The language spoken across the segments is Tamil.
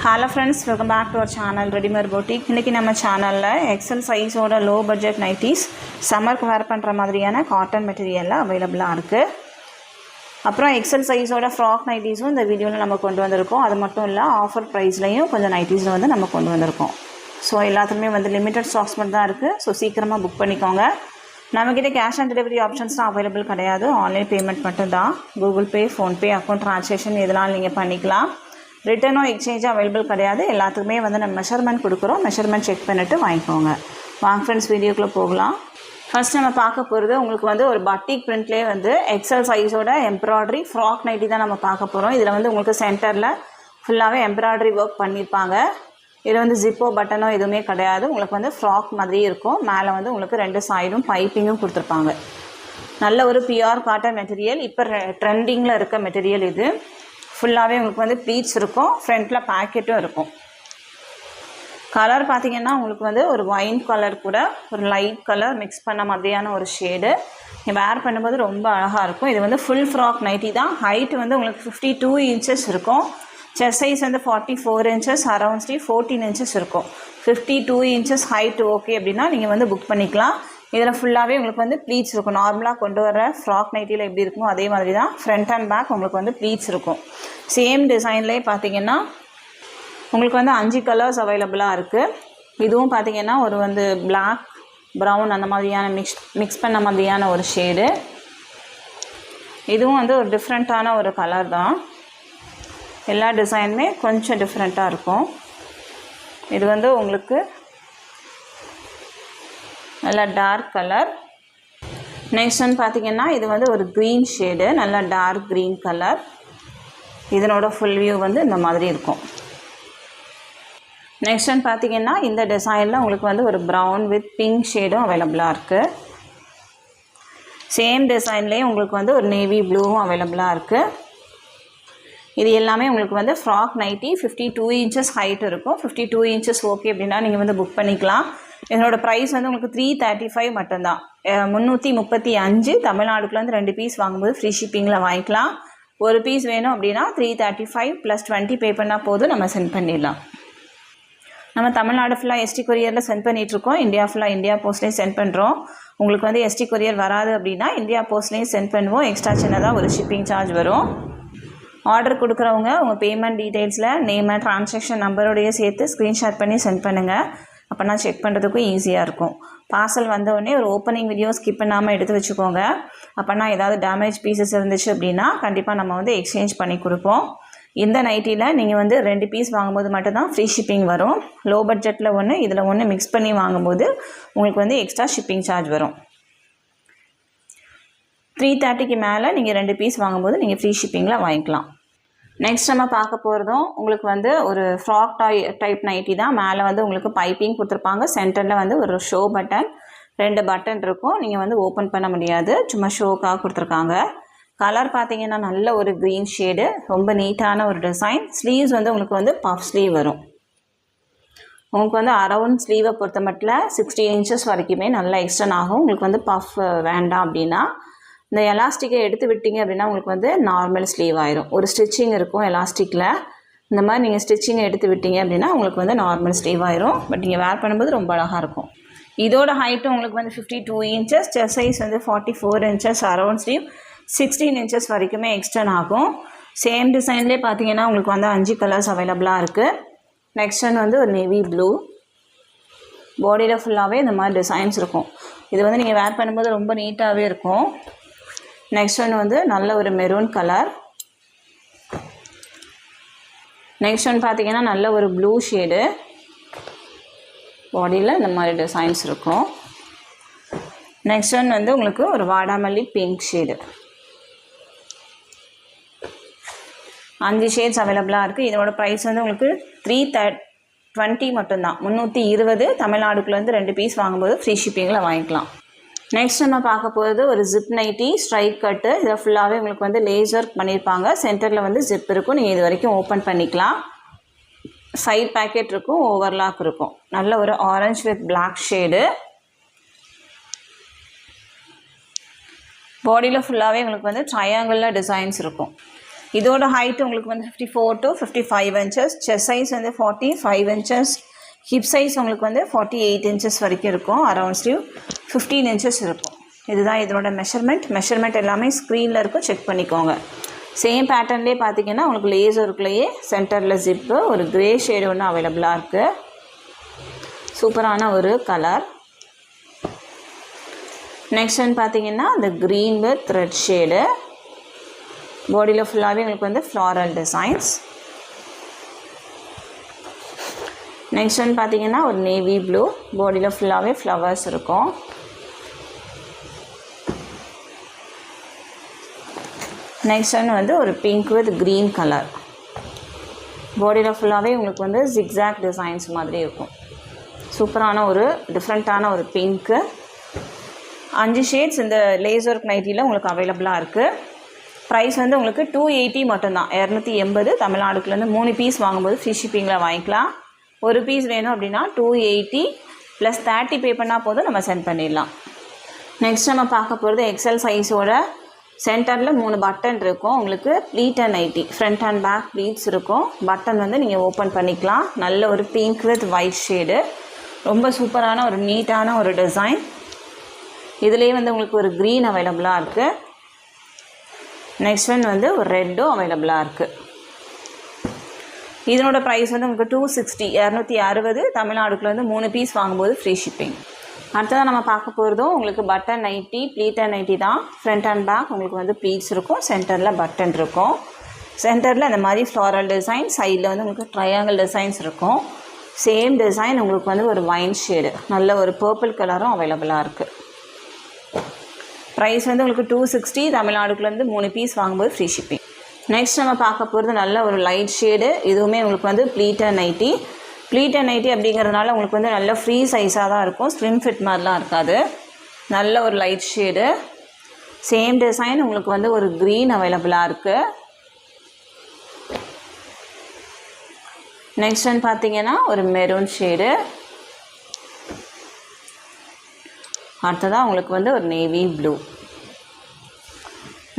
Hello friends, welcome back to our channel Readymade Boutique. இன்னைக்கு நம்ம சேனல்ல XL size ஓட low budget nighties சம்மருக்கு வேர் பண்ற மாதிரியான காட்டன் மெட்டீரியல்ல அவேலபிளா இருக்கு. அப்புறம் XL size ஓட ஃப்ராக் நைட்டீஸும் இந்த வீடியோல நம்ம கொண்டு வந்திருக்கோம். அது மட்டும் இல்ல ஆஃபர் பிரைஸ்லயும் கொஞ்சம் நைட்டீஸ்ல வந்து நம்ம கொண்டு வந்திருக்கோம். சோ எல்லாத்துலயுமே வந்து லிமிட்டட் ஸ்டாக்ஸ் மட்டும் தான் இருக்கு. சோ சீக்கிரமா புக் பண்ணிக்கோங்க. நம்மகிட்ட கேஷ் ஆன் டெலிவரி ஆப்ஷன்ஸ் தான் அவேலபிள் கிடையாது. ஆன்லைன் பேமெண்ட் மட்டும் தான். Google Pay, Phone Pay, account transaction இதெல்லாம் நீங்க பண்ணிக்கலாம். ரிட்டர்னோ எக்ஸ்சேஞ்ச் அவைலபிள் கிடையாது. எல்லாத்துக்குமே வந்து நம்ம மெஷர்மெண்ட் கொடுக்குறோம். மெஷர்மெண்ட் செக் பண்ணிவிட்டு வாங்கிக்கோங்க. வாங்க ஃப்ரெண்ட்ஸ் வீடியோக்குள்ளே போகலாம். ஃபர்ஸ்ட் நம்ம பார்க்க போகிறது உங்களுக்கு வந்து ஒரு பட்டிக் பிரிண்ட்லேயே வந்து எக்ஸல் சைஸோட எம்ப்ராய்டரி ஃப்ராக் நைட்டி தான் நம்ம பார்க்க போகிறோம். இதில் வந்து உங்களுக்கு சென்டரில் ஃபுல்லாகவே எம்ப்ராய்டரி ஒர்க் பண்ணியிருப்பாங்க. இதில் வந்து ஜிப்போ பட்டனோ எதுவுமே கிடையாது. உங்களுக்கு வந்து ஃப்ராக் மாதிரி இருக்கும். மேலே வந்து உங்களுக்கு 2 சைடும் பைப்பிங்கும் கொடுத்துருப்பாங்க. நல்ல ஒரு பியூர் காட்டன் மெட்டீரியல். இப்போ ட்ரெண்டிங்கில் இருக்க மெட்டீரியல் இது. ஃபுல்லாகவே உங்களுக்கு வந்து ப்ளீட்ஸ் இருக்கும். ஃப்ரண்ட்டில் பேக்கெட்டும் இருக்கும். கலர் பார்த்திங்கன்னா உங்களுக்கு வந்து ஒரு ஒயின் கலர் கூட ஒரு லைட் கலர் மிக்ஸ் பண்ண மாதிரியான ஒரு ஷேடு. வேர் பண்ணும்போது ரொம்ப அழகாக இருக்கும். இது வந்து ஃபுல் ஃப்ராக் நைட்டி தான். ஹைட் வந்து உங்களுக்கு 52 இன்ச்சஸ் இருக்கும். செஸ்ட் சைஸ் வந்து 44 இன்ச்சஸ், அரௌண்ட் 14 இன்ச்சஸ் இருக்கும். 52 இன்ச்சஸ் ஹைட் ஓகே அப்படின்னா நீங்கள் வந்து புக் பண்ணிக்கலாம். இதில் ஃபுல்லாகவே உங்களுக்கு வந்து ப்ளீட்ஸ் இருக்கும். நார்மலாக கொண்டு வர ஃப்ராக் நைட்டியில் எப்படி இருக்குமோ அதே மாதிரி தான் ஃப்ரண்ட் அண்ட் பேக் உங்களுக்கு வந்து ப்ளீட்ஸ் இருக்கும். சேம் டிசைன்லேயே பார்த்தீங்கன்னா உங்களுக்கு வந்து 5 கலர்ஸ் அவைலபிளாக இருக்குது. இதுவும் பார்த்தீங்கன்னா ஒரு வந்து பிளாக், ப்ரௌன் அந்த மாதிரியான மிக்ஸ் பண்ண மாதிரியான ஒரு ஷேடு. இதுவும் வந்து ஒரு டிஃப்ரெண்ட்டான ஒரு கலர் தான். எல்லா டிசைனுமே கொஞ்சம் டிஃப்ரெண்ட்டாக இருக்கும். இது வந்து உங்களுக்கு நல்லா டார்க் கலர். நெக்ஸ்ட் வந்து பார்த்திங்கன்னா இது வந்து ஒரு க்ரீன் ஷேடு, நல்லா டார்க் க்ரீன் கலர். இதனோட ஃபுல் வியூ வந்து இந்த மாதிரி இருக்கும். நெக்ஸ்ட் வந்து பார்த்திங்கன்னா இந்த டிசைனில் உங்களுக்கு வந்து ஒரு ப்ரௌன் வித் பிங்க் ஷேடும் அவைலபிளாக இருக்குது. சேம் டிசைன்லேயே உங்களுக்கு வந்து ஒரு நேவி ப்ளூவும் அவைலபிளாக இருக்குது. இது எல்லாமே உங்களுக்கு வந்து ஃப்ராக் நைட்டி 52 இன்ச்சஸ் ஹைட் இருக்கும். 52 இன்ச்சஸ் ஓகே அப்படின்னா நீங்கள் வந்து புக் பண்ணிக்கலாம். இதனோட ப்ரைஸ் வந்து உங்களுக்கு 335 மட்டும்தான். 335 தமிழ்நாடுக்குள்ளேருந்து 2 பீஸ் வாங்கும்போது ஃப்ரீ ஷிப்பிங்கில் வாங்கிக்கலாம். ஒரு பீஸ் வேணும் அப்படின்னா 335 + 20 பே பண்ணால் போதும், நம்ம சென்ட் பண்ணிடலாம். நம்ம தமிழ்நாடு ஃபுல்லாக எஸ்டி கொரியரில் சென்ட் பண்ணிகிட்ருக்கோம். இந்தியா ஃபுல்லாக இந்தியா போஸ்ட்லேயும் சென்ட் பண்ணுறோம். உங்களுக்கு வந்து எஸ்டி கொரியர் வராது அப்படின்னா இந்தியா போஸ்ட்லேயும் சென்ட் பண்ணுவோம். எக்ஸ்ட்ரா சின்னதாக ஒரு ஷிப்பிங் சார்ஜ் வரும். ஆர்டர் கொடுக்குறவங்க உங்கள் பேமெண்ட் டீட்டெயில்ஸில் நேம், ட்ரான்சாக்ஷன் நம்பரோடையே சேர்த்து ஸ்க்ரீன்ஷாட் பண்ணி சென்ட் பண்ணுங்கள். அப்போனா செக் பண்ணுறதுக்கும் ஈஸியாக இருக்கும். பார்சல் வந்தவுடனே ஒரு ஓப்பனிங் வீடியோ ஸ்கிப் பண்ணாமல் எடுத்து வச்சுக்கோங்க. அப்போனா ஏதாவது டேமேஜ் பீசஸ் இருந்துச்சு அப்படின்னா கண்டிப்பாக நம்ம வந்து எக்ஸ்சேஞ்ச் பண்ணி கொடுப்போம். இந்த நைட்டியில் நீங்கள் வந்து 2 பீஸ் வாங்கும்போது மட்டும்தான் ஃப்ரீ ஷிப்பிங் வரும். லோ பட்ஜெட்டில் ஒன்று, இதில் ஒன்று மிக்ஸ் பண்ணி வாங்கும்போது உங்களுக்கு வந்து எக்ஸ்ட்ரா ஷிப்பிங் சார்ஜ் வரும். 330க்கு மேலே நீங்கள் 2 பீஸ் வாங்கும்போது நீங்கள் ஃப்ரீ ஷிப்பிங்கில் வாங்கிக்கலாம். நெக்ஸ்ட் நம்ம பார்க்க போகிறதும் உங்களுக்கு வந்து ஒரு ஃப்ராக் டைப் நைட்டி தான். மேலே வந்து உங்களுக்கு பைப்பிங் கொடுத்துருப்பாங்க. சென்டரில் வந்து ஒரு ஷோ பட்டன், 2 பட்டன் இருக்கும். நீங்கள் வந்து ஓப்பன் பண்ண முடியாது, சும்மா ஷோக்காக கொடுத்துருக்காங்க. கலர் பார்த்தீங்கன்னா நல்ல ஒரு க்ரீன் ஷேடு, ரொம்ப நீட்டான ஒரு டிசைன். ஸ்லீவ்ஸ் வந்து உங்களுக்கு வந்து பஃப் ஸ்லீவ் வரும். உங்களுக்கு வந்து அரவுண்ட் ஸ்லீவை பொறுத்த மட்டும் 60 இன்ச்சஸ் வரைக்குமே நல்லா எக்ஸ்டர்ன் ஆகும். உங்களுக்கு வந்து பஃப் வேண்டாம் அப்படின்னா இந்த எலாஸ்டிக்கை எடுத்து விட்டீங்க அப்படின்னா உங்களுக்கு வந்து நார்மல் ஸ்லீவ் ஆயிரும். ஒரு ஸ்டிச்சிங் இருக்கும் எலாஸ்டிக்கில். இந்த மாதிரி நீங்கள் ஸ்டிச்சிங்கை எடுத்து விட்டீங்க அப்படின்னா உங்களுக்கு வந்து நார்மல் ஸ்லீவ் ஆயிரும். பட் நீங்கள் வேர் பண்ணும்போது ரொம்ப அழகாக இருக்கும். இதோட ஹைட்டும் உங்களுக்கு வந்து 52 இன்ச்சஸ், செஸ்ட் சைஸ் வந்து 44 இன்ச்சஸ், அரவுண்ட் ஸ்லீவ் 16 இன்ச்சஸ் வரைக்குமே எக்ஸ்டர்ன் ஆகும். சேம் டிசைன்லேயே பார்த்தீங்கன்னா உங்களுக்கு வந்து 5 கலர்ஸ் அவைலபிளாக இருக்குது. நெக்ஸ்ட் ஒன் வந்து ஒரு நேவி ப்ளூ. பாடியில் ஃபுல்லாகவே இந்த மாதிரி டிசைன்ஸ் இருக்கும். இது வந்து நீங்கள் வேர் பண்ணும்போது ரொம்ப நீட்டாகவே இருக்கும். நெக்ஸ்ட் ஒன் வந்து நல்ல ஒரு மெரூன் கலர். நெக்ஸ்ட் ஒன் பார்த்தீங்கன்னா நல்ல ஒரு ப்ளூ ஷேடு. பாடியில் இந்த மாதிரி டிசைன்ஸ் இருக்கும். நெக்ஸ்ட் ஒன் வந்து உங்களுக்கு ஒரு வாடாமல்லி பிங்க் ஷேடு. 5 ஷேட்ஸ் அவைலபிளாக இருக்குது. இதோட ப்ரைஸ் வந்து உங்களுக்கு 320 மட்டும்தான். 320 தமிழ்நாடுக்குள்ளேருந்து 2 பீஸ் வாங்கும்போது ஃப்ரீ ஷிப்பிங்கில் வாங்கிக்கலாம். நெக்ஸ்ட் நம்ம பார்க்க போகிறது ஒரு ஜிப் நைட்டி ஸ்ட்ரைட் கட்டு. இதில் ஃபுல்லாகவே உங்களுக்கு வந்து லேஸ் ஒர்க் பண்ணியிருப்பாங்க. சென்டரில் வந்து ஜிப் இருக்கும். நீங்கள் இது வரைக்கும் ஓப்பன் பண்ணிக்கலாம். சைட் பேக்கெட் இருக்கும், ஓவர்லாக் இருக்கும். நல்ல ஒரு ஆரஞ்சு வித் பிளாக் ஷேடு. பாடியில் ஃபுல்லாகவே உங்களுக்கு வந்து ட்ரையாங்கிளில் டிசைன்ஸ் இருக்கும். இதோட ஹைட் உங்களுக்கு வந்து 54 to 55 inches. செஸ்ட் சைஸ் வந்து 45 inches. ஹிப் சைஸ் உங்களுக்கு வந்து 48 inches வரைக்கும் இருக்கும். அரவுண்ட் ஸ்லீவ் 15 inches இருக்கும். இதுதான் இதோட மெஷர்மெண்ட் எல்லாமே ஸ்க்ரீனில் இருக்கும், செக் பண்ணிக்கோங்க. சேம் பேட்டர்ன்லேயே பார்த்தீங்கன்னா உங்களுக்கு லேசருக்குள்ளேயே சென்டரில் ஜிப்பு ஒரு க்ரே ஷேடு ஒன்று அவைலபிளாக இருக்குது. சூப்பரான ஒரு கலர். நெக்ஸ்ட் வந்து பார்த்தீங்கன்னா இந்த க்ரீன் வித் ரெட் ஷேடு. பாடியில் ஃபுல்லாகவே உங்களுக்கு வந்து ஃப்ளாரல் டிசைன்ஸ். நெக்ஸ்ட் வந்து பார்த்தீங்கன்னா ஒரு நேவி ப்ளூ. பாடியில் ஃபுல்லாகவே ஃப்ளவர்ஸ் இருக்கும். நெக்ஸ்ட் ஒன்று வந்து ஒரு பிங்க் வித் க்ரீன் கலர். பாடியில் ஃபுல்லாகவே உங்களுக்கு வந்து ஜிக்ஸாக் டிசைன்ஸ் மாதிரி இருக்கும். சூப்பரான ஒரு டிஃப்ரெண்ட்டான ஒரு பிங்க்கு. 5 ஷேட்ஸ் இந்த லேசர் நைட்டியில் உங்களுக்கு அவைலபிளாக இருக்குது. ப்ரைஸ் வந்து உங்களுக்கு 280 மட்டும்தான், 280. தமிழ்நாடுக்குலேருந்து 3 பீஸ் வாங்கும்போது ஃப்ரீ ஷிப்பிங்கில் வாங்கிக்கலாம். ஒரு பீஸ் வேணும் அப்படின்னா 280 + 30 பே பண்ணால் போதும், நம்ம சென்ட் பண்ணிடலாம். நெக்ஸ்ட் நம்ம பார்க்க போகிறது எக்ஸல் சைஸோட சென்டரில் 3 பட்டன் இருக்கும். உங்களுக்கு pleat and nighty, front and back pleats இருக்கும். பட்டன் வந்து நீங்கள் ஓப்பன் பண்ணிக்கலாம். நல்ல ஒரு பிங்க் வித் ஒயிட் ஷேடு. ரொம்ப சூப்பரான ஒரு நீட்டான ஒரு டிசைன். இதுலேயே வந்து உங்களுக்கு ஒரு க்ரீன் அவைலபிளாக இருக்குது. நெக்ஸ்ட் ஒன் வந்து ஒரு ரெட்டும் அவைலபிளாக இருக்குது. இதனோட ப்ரைஸ் வந்து உங்களுக்கு 260, 260. தமிழ்நாடுக்குள்ளேருந்து 3 பீஸ் வாங்கும்போது ஃப்ரீ ஷிப்பிங். அடுத்ததான் நம்ம பார்க்க போகிறதும் உங்களுக்கு button nighty, pleat and nighty தான். ஃப்ரண்ட் அண்ட் பேக் உங்களுக்கு வந்து ப்ளீட்ஸ் இருக்கும், சென்டரில் பட்டன் இருக்கும். சென்டரில் இந்த மாதிரி ஃப்ளாரல் டிசைன், சைடில் வந்து உங்களுக்கு ட்ரையாங்கிள் டிசைன்ஸ் இருக்கும். சேம் டிசைன் உங்களுக்கு வந்து ஒரு வைன் ஷேடு, நல்ல ஒரு பர்பிள் கலரும் அவைலபிளாக இருக்குது. ப்ரைஸ் வந்து உங்களுக்கு 260. தமிழ்நாடுக்குள்ளேருந்து 3 பீஸ் வாங்கும்போது ஃப்ரீ ஷிப்பிங். நெக்ஸ்ட் நம்ம பார்க்க போகிறது நல்ல ஒரு லைட் ஷேடு. இதுவுமே உங்களுக்கு வந்து pleat and nighty. Pleat and nighty அப்படிங்கிறதுனால உங்களுக்கு வந்து நல்ல ஃப்ரீ சைஸாக தான் இருக்கும், ஸ்லிம் ஃபிட் மாதிரிலாம் இருக்காது. நல்ல ஒரு லைட் ஷேடு. சேம் டிசைன் உங்களுக்கு வந்து ஒரு க்ரீன் அவைலபிளாக இருக்குது. நெக்ஸ்ட் வந்து பார்த்தீங்கன்னா ஒரு மெரூன் ஷேடு. அடுத்ததாக உங்களுக்கு வந்து ஒரு நேவி ப்ளூ.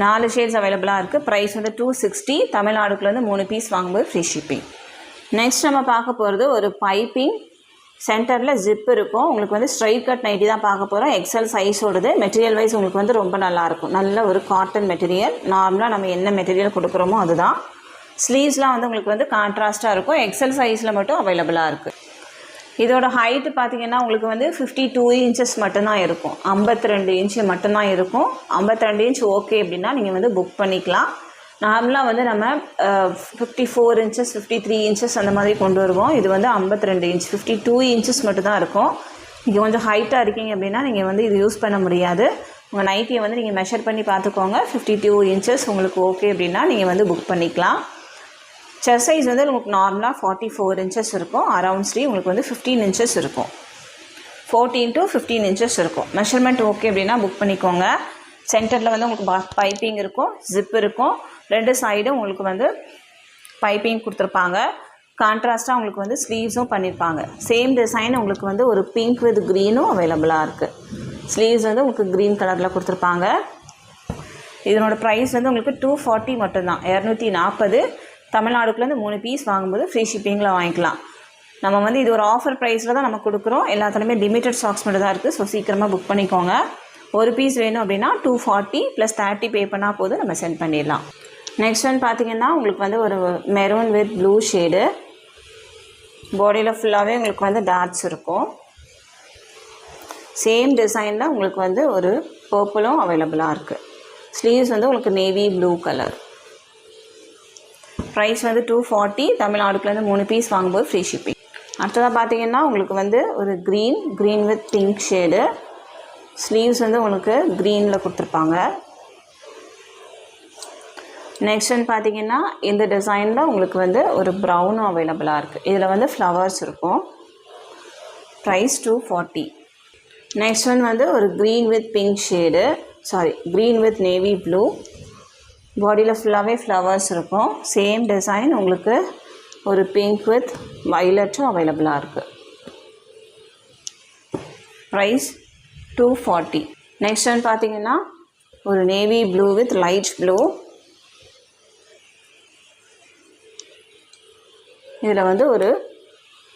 4 ஷேட்ஸ் அவைலபிளாக இருக்குது. ப்ரைஸ் வந்து 260. தமிழ்நாடுக்குள்ளேருந்து 3 பீஸ் வாங்கும்போது ஃப்ரீ ஷிப்பிங். நெக்ஸ்ட் நம்ம பார்க்க போகிறது ஒரு பைப்பிங், சென்டரில் ஜிப் இருக்கும். உங்களுக்கு வந்து ஸ்ட்ரைட் கட் நைட்டி தான் பார்க்க போகிறோம். எக்ஸல் சைஸோடது. மெட்டீரியல் வைஸ் உங்களுக்கு வந்து ரொம்ப நல்லாயிருக்கும். நல்ல ஒரு காட்டன் மெட்டீரியல். நார்மலாக நம்ம என்ன மெட்டீரியல் கொடுக்குறோமோ அதுதான். ஸ்லீவ்ஸ்லாம் வந்து உங்களுக்கு வந்து கான்ட்ராஸ்ட்டாக இருக்கும். எக்ஸல் சைஸில் மட்டும் அவைலபிளாக இருக்குது. இதோட ஹைட்டு பார்த்தீங்கன்னா உங்களுக்கு வந்து 52 inches மட்டும்தான் இருக்கும். 52 inch மட்டும்தான் இருக்கும். 52 inch ஓகே அப்படின்னா நீங்கள் வந்து புக் பண்ணிக்கலாம். நார்மலாக வந்து நம்ம 54 inches 53 inches அந்த மாதிரி கொண்டு வருவோம். இது வந்து 52 inch 52 inches மட்டும்தான் இருக்கும். நீங்கள் கொஞ்சம் ஹைட்டாக இருக்கீங்க அப்படின்னா நீங்கள் வந்து இது யூஸ் பண்ண முடியாது. உங்கள் நைட்டியை வந்து நீங்கள் மெஷர் பண்ணி பார்த்துக்கோங்க. 52 inches உங்களுக்கு ஓகே அப்படின்னா நீங்கள் வந்து புக் பண்ணிக்கலாம். செஸ்ட் சைஸ் வந்து உங்களுக்கு நார்மலாக 44 inches இருக்கும். அரவுண்ட் ஸ்லீவ் உங்களுக்கு வந்து 15 inches இருக்கும். 14 to 15 inches இருக்கும். மெஷர்மெண்ட் ஓகே அப்படின்னா புக் பண்ணிக்கோங்க. சென்டரில் வந்து உங்களுக்கு பைப்பிங் இருக்கும், ஜிப் இருக்கும். 2 சைடும் உங்களுக்கு வந்து பைப்பிங் கொடுத்துருப்பாங்க. கான்ட்ராஸ்ட்டாக உங்களுக்கு வந்து ஸ்லீவ்ஸும் பண்ணியிருப்பாங்க. சேம் டிசைன் உங்களுக்கு வந்து ஒரு பிங்க் வித் க்ரீனும் அவைலபிளாக இருக்குது. ஸ்லீவ்ஸ் வந்து உங்களுக்கு க்ரீன் கலரில் கொடுத்துருப்பாங்க. இதனோட ப்ரைஸ் வந்து உங்களுக்கு 240 மட்டும்தான், 240. தமிழ்நாடுக்குள்ளேருந்து 3 பீஸ் வாங்கும்போது ஃப்ரீ ஷிப்பிங்கில் வாங்கிக்கலாம். நம்ம வந்து இது ஒரு ஆஃபர் ப்ரைஸில் தான் நம்ம கொடுக்குறோம். எல்லாத்துலேயுமே லிமிட்டட் ஸ்டாக்ஸ் மட்டும் தான் இருக்குது. ஸோ சீக்கிரமாக புக் பண்ணிக்கோங்க. ஒரு பீஸ் வேணும் அப்படின்னா 240 + 30 பே பண்ணால் போதும், நம்ம சென்ட் பண்ணிடலாம். நெக்ஸ்ட் ஒன் பார்த்தீங்கன்னா உங்களுக்கு வந்து ஒரு மெரூன் வித் ப்ளூ ஷேடு. பாடியில் ஃபுல்லாகவே உங்களுக்கு வந்து டாட்ஸ் இருக்கும். சேம் டிசைனில் உங்களுக்கு வந்து ஒரு பர்பிளும் அவைலபிளாக இருக்குது. ஸ்லீவ்ஸ் வந்து உங்களுக்கு நேவி ப்ளூ கலர். ப்ரைஸ் வந்து 240. தமிழ்நாடுக்குலேருந்து 3 பீஸ் வாங்கும்போது ஃப்ரீ ஷிப்பிங். அடுத்ததாக பார்த்தீங்கன்னா உங்களுக்கு வந்து ஒரு green with pink shade. Sleeves வந்து உங்களுக்கு க்ரீனில் கொடுத்துருப்பாங்க. நெக்ஸ்ட் வந்து பார்த்தீங்கன்னா இந்த டிசைனில் உங்களுக்கு வந்து ஒரு ப்ரௌனும் அவைலபிளாக இருக்குது. இதில் வந்து ஃப்ளவர்ஸ் இருக்கும். ப்ரைஸ் 240. நெக்ஸ்ட் ஒன் வந்து ஒரு green with pink shade, green with navy blue. பாடியில் ஃபுல்லாகவே ஃப்ளவர்ஸ் இருக்கும். சேம் டிசைன் உங்களுக்கு ஒரு பிங்க் வித் வைலட்டும் அவைலபிளாக இருக்குது. ப்ரைஸ் 240. நெக்ஸ்ட் ஒன் பார்த்தீங்கன்னா ஒரு navy blue with light blue. இதில் வந்து ஒரு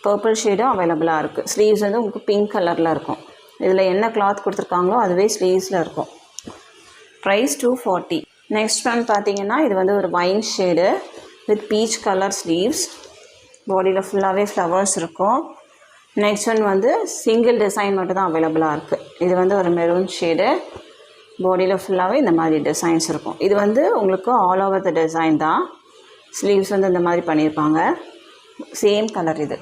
பர்பிள் ஷேடும் அவைலபிளாக இருக்குது. ஸ்லீவ்ஸ் வந்து உங்களுக்கு பிங்க் கலரில் இருக்கும். இதில் என்ன கிளாத் கொடுத்துருக்காங்களோ அதுவே ஸ்லீவ்ஸில் இருக்கும். ப்ரைஸ் 240. நெக்ஸ்ட் ஒன் பார்த்தீங்கன்னா இது வந்து ஒரு wine shade with peach colour sleeves. பாடியில் ஃபுல்லாகவே ஃப்ளவர்ஸ் இருக்கும். நெக்ஸ்ட் ஒன் வந்து சிங்கிள் டிசைன் மட்டும் தான் அவைலபிளாக இருக்குது. இது வந்து ஒரு மெரூன் ஷேடு. பாடியில் ஃபுல்லாகவே இந்த மாதிரி டிசைன்ஸ் இருக்கும். இது வந்து உங்களுக்கு ஆல் ஓவர் த டிசைன் தான். ஸ்லீவ்ஸ் வந்து இந்த மாதிரி பண்ணியிருப்பாங்க. சேம் கலர் இது.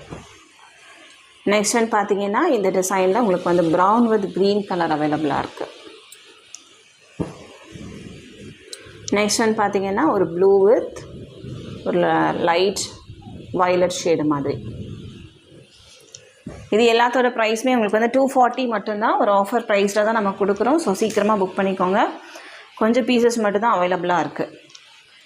நெக்ஸ்ட் ஒன் பார்த்தீங்கன்னா இந்த டிசைனில் உங்களுக்கு வந்து ப்ரௌன் வித் க்ரீன் கலர் அவைலபிளாக இருக்குது. நெக்ஸ்ட் ஒன் பார்த்தீங்கன்னா ஒரு ப்ளூ வித் ஒரு லைட் வயலட் ஷேடு மாதிரி. இது எல்லாத்தோட ப்ரைஸுமே உங்களுக்கு வந்து 240 மட்டும்தான். ஒரு ஆஃபர் ப்ரைஸில் தான் நம்ம கொடுக்குறோம். ஸோ சீக்கிரமாக புக் பண்ணிக்கோங்க. கொஞ்சம் பீசஸ் மட்டும் தான் அவைலபிளாக இருக்குது.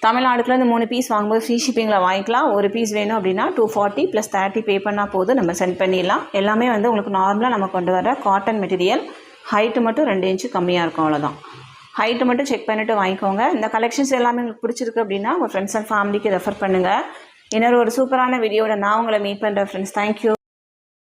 தமிழ்நாடுக்குள்ள இந்த 3 பீஸ் வாங்கும்போது ஃப்ரீ ஷிப்பிங்கில் வாங்கிக்கலாம். ஒரு பீஸ் வேணும் அப்படின்னா 240 + 30 பே பண்ணால் போதும், நம்ம சென்ட் பண்ணிடலாம். எல்லாமே வந்து உங்களுக்கு நார்மலாக நம்ம கொண்டு வர காட்டன் மெட்டீரியல். ஹைட்டு மட்டும் 2 இன்ச்சு கம்மியாக இருக்கும், அவ்வளோதான். ஹைட்டு மட்டும் செக் பண்ணிவிட்டு வாங்கிக்கோங்க. இந்த கலெக்ஷன்ஸ் எல்லாமே உங்களுக்கு பிடிச்சிருக்கு அப்படின்னா உங்கள் ஃப்ரெண்ட்ஸ் அண்ட் ஃபேமிலிக்கு ரெஃபர் பண்ணுங்கள். இன்னொரு சூப்பரான வீடியோவில் நான் உங்களை மீட் பண்ணுறேன் ஃப்ரெண்ட்ஸ். தேங்க்யூ.